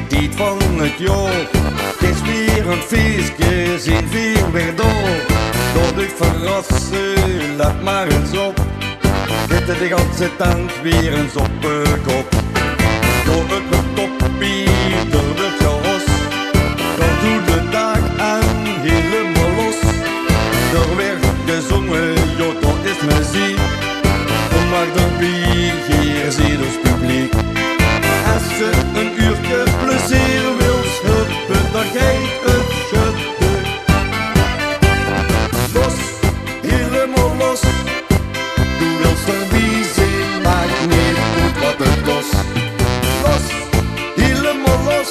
tijd van het jaar. Het is weer een feestje, zijn veel weer door. Door ik verrassen, laat maar eens op. Zitten de ganse tent weer eens op de kop. Door het met toppie, door het geros. Dan doet de dag aan helemaal los. Er werd gezongen, joh, dat is muziek. Dan mag er bij, hier zie ons publiek. Als ze een uurtje plezier wil schuppen, dan geeft het schuppen. Los, helemaal los. Du wilt erbij zijn, maakt niet uit wat het kost. Los, helemaal los.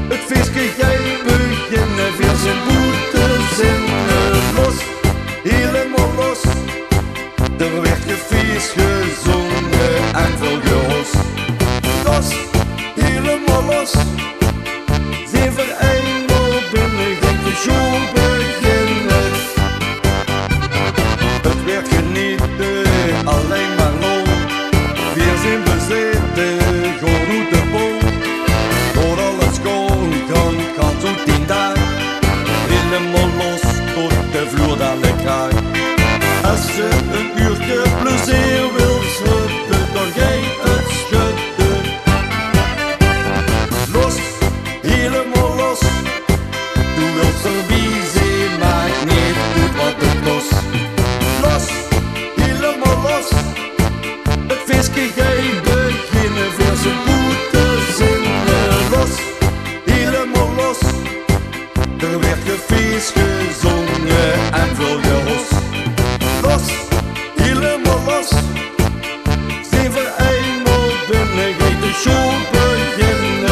Het feestje jij beginnen, weer zijn boete zinnen. Los, helemaal los. Er werd gefeest, gezongen en veel gehoos. Los, helemaal los. Zijn verenigd binnen, gaat de show beginnen. Het werd genieten, alleen maar lol. Wir zijn bezeten, gewoon uit de bol. Door alles kan zo 10 dagen. Helemaal los, tot de vloer dadelijk kraakt. Als ze een uurtje plezier wil schudden, dan geeft het schudden. Los, helemaal los. Du wilt erbij zijn, maakt niet uit wat het kost. Los, helemaal los. Het feestje gaat beginnen, voor zijn boete zinnen. Los, helemaal los. Er werd gefeest, gezongen en veel gehoos. Los, helemaal los. Zijn verenigd binnen, gaat de show beginnen.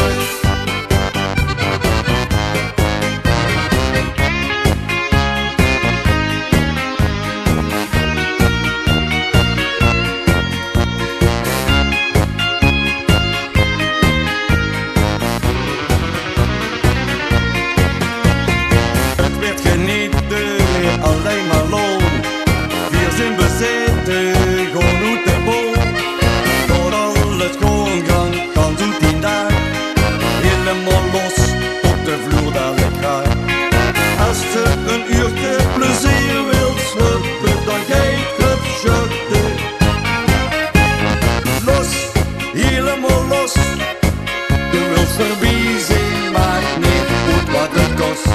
Het werd genieten, alleen maar lol. Wir zijn bezeten, gewoon uit de bol. Door alles kan zo 10 dagen. Helemaal los, op de vloer dadelijk kraakt. Als ze een uurtje plezier wil schudden, dan geeft het schudden. Los, helemaal los. Du wilt erbij zijn, maakt niet uit wat het kost.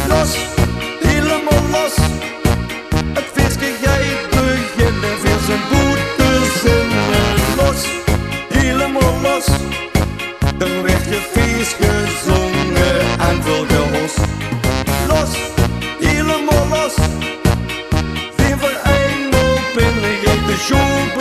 Los, helemaal los. Het feestje gaat beginnen, weer zijn boete zinnen. Los, helemaal los. Er werd gefeest, gezongen en veel gehoos. Los, helemaal los. Zijn verenigd binnen, gaat de show